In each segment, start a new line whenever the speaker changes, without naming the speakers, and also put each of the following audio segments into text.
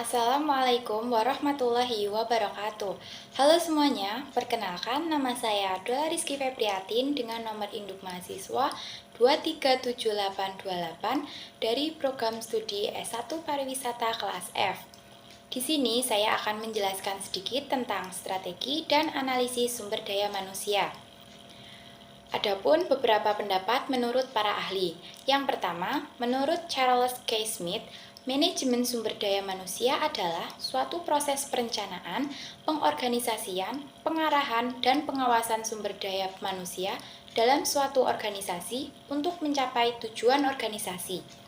Assalamualaikum warahmatullahi wabarakatuh. Halo semuanya, perkenalkan nama saya Dola Rizky Febriatin dengan nomor induk mahasiswa 237828 dari program studi S1 Pariwisata kelas F. Di sini saya akan menjelaskan sedikit tentang strategi dan analisis sumber daya manusia. Adapun beberapa pendapat menurut para ahli. Yang pertama, menurut Charles K. Smith, manajemen sumber daya manusia adalah suatu proses perencanaan, pengorganisasian, pengarahan, dan pengawasan sumber daya manusia dalam suatu organisasi untuk mencapai tujuan organisasi.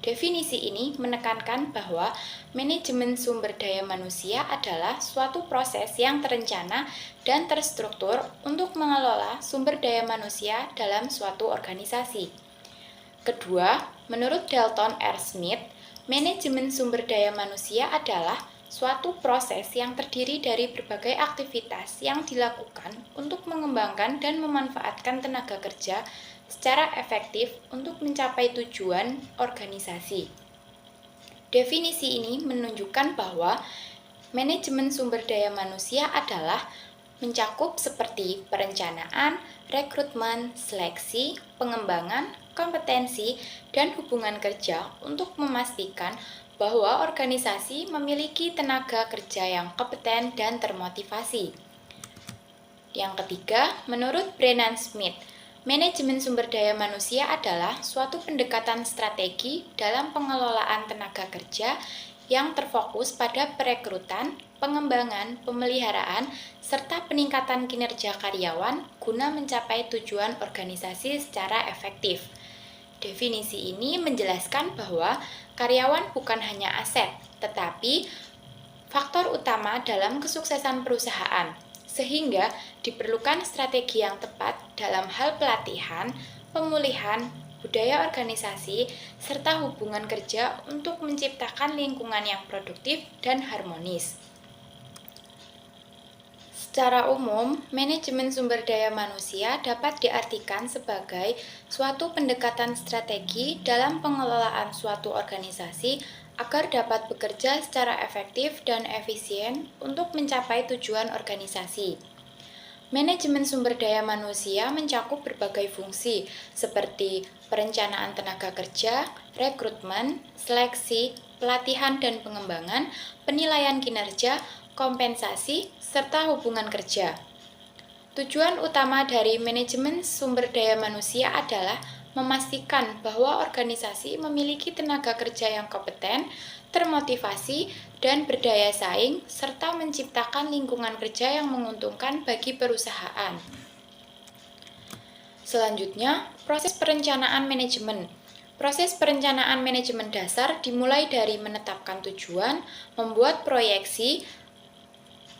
Definisi ini menekankan bahwa manajemen sumber daya manusia adalah suatu proses yang terencana dan terstruktur untuk mengelola sumber daya manusia dalam suatu organisasi. Kedua, menurut Dalton R. Smith, manajemen sumber daya manusia adalah suatu proses yang terdiri dari berbagai aktivitas yang dilakukan untuk mengembangkan dan memanfaatkan tenaga kerja secara efektif untuk mencapai tujuan organisasi. Definisi ini menunjukkan bahwa manajemen sumber daya manusia adalah mencakup seperti perencanaan, rekrutmen, seleksi, pengembangan, kompetensi, dan hubungan kerja untuk memastikan bahwa organisasi memiliki tenaga kerja yang kompeten dan termotivasi. Yang ketiga, menurut Brennan Smith, manajemen sumber daya manusia adalah suatu pendekatan strategi dalam pengelolaan tenaga kerja yang terfokus pada perekrutan, pengembangan, pemeliharaan, serta peningkatan kinerja karyawan guna mencapai tujuan organisasi secara efektif. Definisi ini menjelaskan bahwa karyawan bukan hanya aset, tetapi faktor utama dalam kesuksesan perusahaan, sehingga diperlukan strategi yang tepat dalam hal pelatihan, pemulihan, budaya organisasi, serta hubungan kerja untuk menciptakan lingkungan yang produktif dan harmonis. Secara umum, manajemen sumber daya manusia dapat diartikan sebagai suatu pendekatan strategi dalam pengelolaan suatu organisasi agar dapat bekerja secara efektif dan efisien untuk mencapai tujuan organisasi. Manajemen sumber daya manusia mencakup berbagai fungsi seperti perencanaan tenaga kerja, rekrutmen, seleksi, pelatihan dan pengembangan, penilaian kinerja, kompensasi, serta hubungan kerja. Tujuan utama dari manajemen sumber daya manusia adalah memastikan bahwa organisasi memiliki tenaga kerja yang kompeten, termotivasi, dan berdaya saing, serta menciptakan lingkungan kerja yang menguntungkan bagi perusahaan. Selanjutnya, proses perencanaan manajemen. Proses perencanaan manajemen dasar dimulai dari menetapkan tujuan, membuat proyeksi,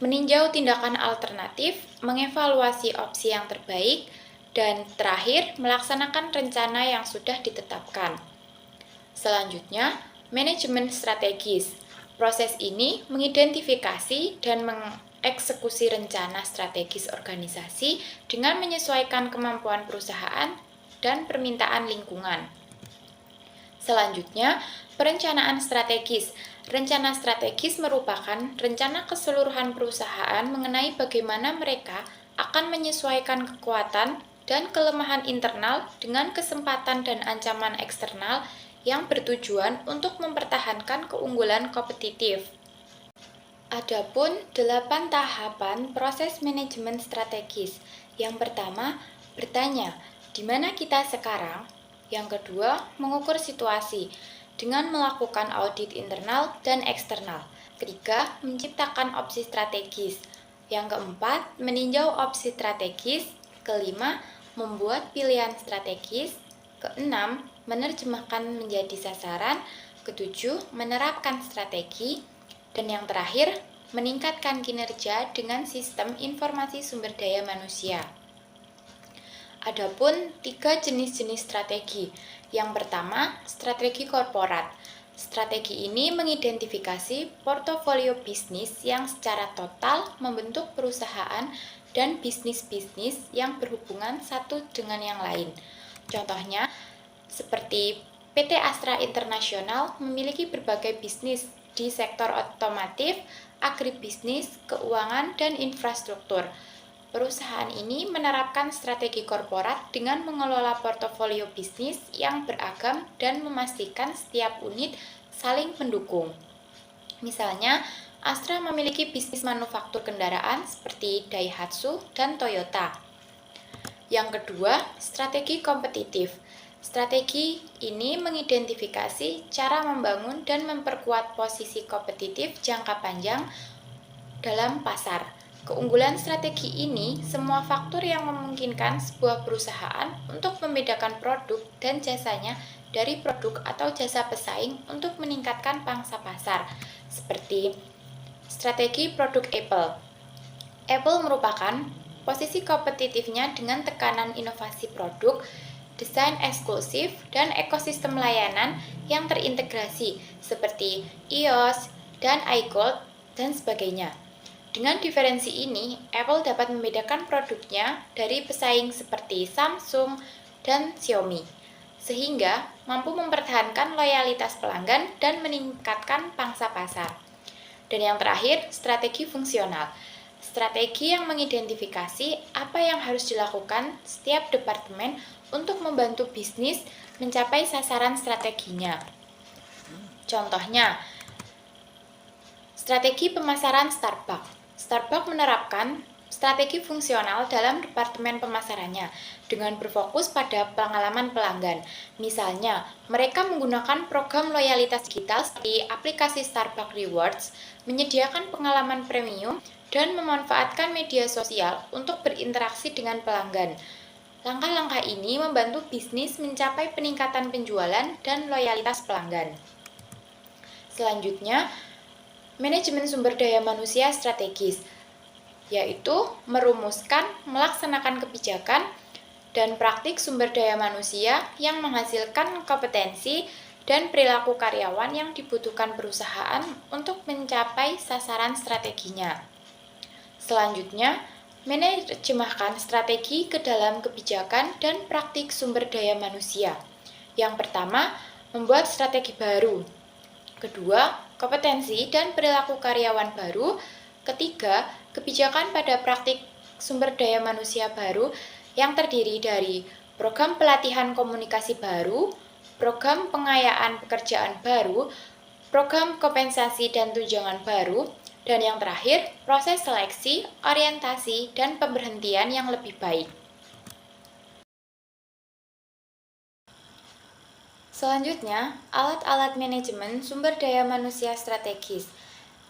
meninjau tindakan alternatif, mengevaluasi opsi yang terbaik, dan terakhir, melaksanakan rencana yang sudah ditetapkan. Selanjutnya, manajemen strategis. Proses ini mengidentifikasi dan mengeksekusi rencana strategis organisasi dengan menyesuaikan kemampuan perusahaan dan permintaan lingkungan. Selanjutnya, perencanaan strategis. Rencana strategis merupakan rencana keseluruhan perusahaan mengenai bagaimana mereka akan menyesuaikan kekuatan dan kelemahan internal dengan kesempatan dan ancaman eksternal yang bertujuan untuk mempertahankan keunggulan kompetitif. Adapun 8 tahapan proses manajemen strategis. Yang pertama, bertanya, di mana kita sekarang? Yang kedua, mengukur situasi dengan melakukan audit internal dan eksternal. Ketiga, menciptakan opsi strategis. Yang keempat, meninjau opsi strategis. Kelima, membuat pilihan strategis. Keenam, menerjemahkan menjadi sasaran. Ketujuh, menerapkan strategi. Dan yang terakhir, meningkatkan kinerja dengan sistem informasi sumber daya manusia. Adapun 3 jenis-jenis strategi. Yang pertama, strategi korporat. Strategi ini mengidentifikasi portofolio bisnis yang secara total membentuk perusahaan dan bisnis-bisnis yang berhubungan satu dengan yang lain. Contohnya, seperti PT Astra Internasional memiliki berbagai bisnis di sektor otomotif, agribisnis, keuangan, dan infrastruktur. Perusahaan ini menerapkan strategi korporat dengan mengelola portofolio bisnis yang beragam dan memastikan setiap unit saling mendukung. Misalnya, Astra memiliki bisnis manufaktur kendaraan seperti Daihatsu dan Toyota. Yang kedua, strategi kompetitif. Strategi ini mengidentifikasi cara membangun dan memperkuat posisi kompetitif jangka panjang dalam pasar. Keunggulan strategi ini semua faktor yang memungkinkan sebuah perusahaan untuk membedakan produk dan jasanya dari produk atau jasa pesaing untuk meningkatkan pangsa pasar, seperti strategi produk Apple. Apple merupakan posisi kompetitifnya dengan tekanan inovasi produk, desain eksklusif, dan ekosistem layanan yang terintegrasi seperti iOS dan iCloud dan sebagainya. Dengan diferensi ini, Apple dapat membedakan produknya dari pesaing seperti Samsung dan Xiaomi, sehingga mampu mempertahankan loyalitas pelanggan dan meningkatkan pangsa pasar. Dan yang terakhir, strategi fungsional. Strategi yang mengidentifikasi apa yang harus dilakukan setiap departemen untuk membantu bisnis mencapai sasaran strateginya. Contohnya, strategi pemasaran Starbucks. Starbucks menerapkan strategi fungsional dalam departemen pemasarannya dengan berfokus pada pengalaman pelanggan. Misalnya, mereka menggunakan program loyalitas digital seperti aplikasi Starbucks Rewards, menyediakan pengalaman premium, dan memanfaatkan media sosial untuk berinteraksi dengan pelanggan. Langkah-langkah ini membantu bisnis mencapai peningkatan penjualan dan loyalitas pelanggan. Selanjutnya, manajemen sumber daya manusia strategis, yaitu merumuskan, melaksanakan kebijakan, dan praktik sumber daya manusia yang menghasilkan kompetensi dan perilaku karyawan yang dibutuhkan perusahaan untuk mencapai sasaran strateginya. Selanjutnya, menerjemahkan strategi ke dalam kebijakan dan praktik sumber daya manusia. Yang pertama, membuat strategi baru. Kedua, kompetensi dan perilaku karyawan baru. Ketiga, kebijakan pada praktik sumber daya manusia baru yang terdiri dari program pelatihan komunikasi baru, program pengayaan pekerjaan baru, program kompensasi dan tunjangan baru, dan yang terakhir, proses seleksi, orientasi, dan pemberhentian yang lebih baik. Selanjutnya, alat-alat manajemen sumber daya manusia strategis.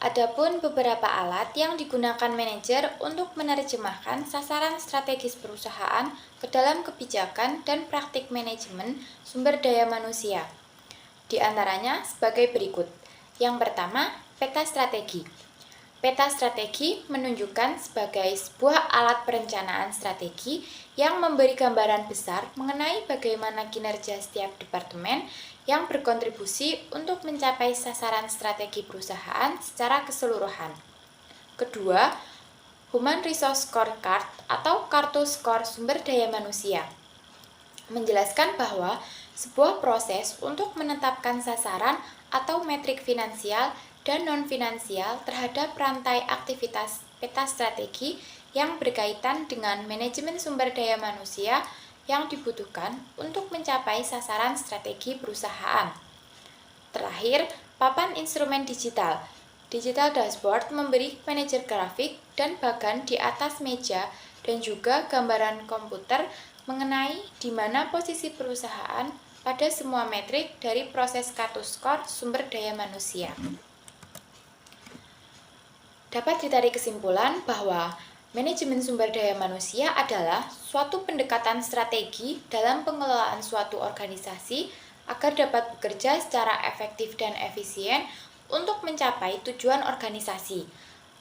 Adapun beberapa alat yang digunakan manajer untuk menerjemahkan sasaran strategis perusahaan ke dalam kebijakan dan praktik manajemen sumber daya manusia. Di antaranya sebagai berikut. Yang pertama, peta strategi. Peta strategi menunjukkan sebagai sebuah alat perencanaan strategi yang memberi gambaran besar mengenai bagaimana kinerja setiap departemen yang berkontribusi untuk mencapai sasaran strategi perusahaan secara keseluruhan. Kedua, Human Resource Scorecard atau kartu skor sumber daya manusia menjelaskan bahwa sebuah proses untuk menetapkan sasaran atau metrik finansial dan non-finansial terhadap rantai aktivitas peta strategi yang berkaitan dengan manajemen sumber daya manusia yang dibutuhkan untuk mencapai sasaran strategi perusahaan. Terakhir, papan instrumen digital. Digital dashboard memberi manajer grafik dan bagan di atas meja dan juga gambaran komputer mengenai di mana posisi perusahaan pada semua metrik dari proses kartu skor sumber daya manusia. Dapat ditarik kesimpulan bahwa manajemen sumber daya manusia adalah suatu pendekatan strategi dalam pengelolaan suatu organisasi agar dapat bekerja secara efektif dan efisien untuk mencapai tujuan organisasi.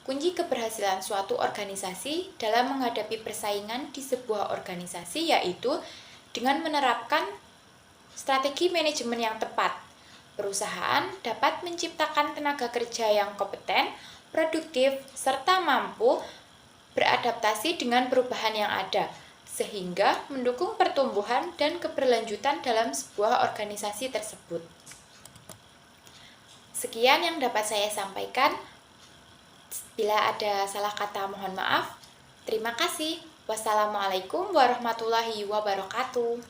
Kunci keberhasilan suatu organisasi dalam menghadapi persaingan di sebuah organisasi yaitu dengan menerapkan strategi manajemen yang tepat. Perusahaan dapat menciptakan tenaga kerja yang kompeten, produktif, serta mampu beradaptasi dengan perubahan yang ada, sehingga mendukung pertumbuhan dan keberlanjutan dalam sebuah organisasi tersebut. Sekian yang dapat saya sampaikan. Bila ada salah kata, mohon maaf. Terima kasih. Wassalamualaikum warahmatullahi wabarakatuh.